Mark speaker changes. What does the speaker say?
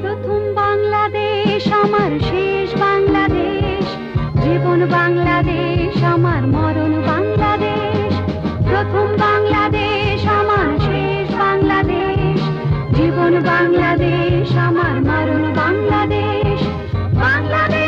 Speaker 1: প্রথম বাংলাদেশ আমার শেষ বাংলাদেশ, জীবন বাংলাদেশ আমার মরণ বাংলাদেশ। প্রথম বাংলাদেশ আমার শেষ বাংলাদেশ, জীবন বাংলাদেশ আমার মরণ বাংলাদেশ। বাংলাদেশ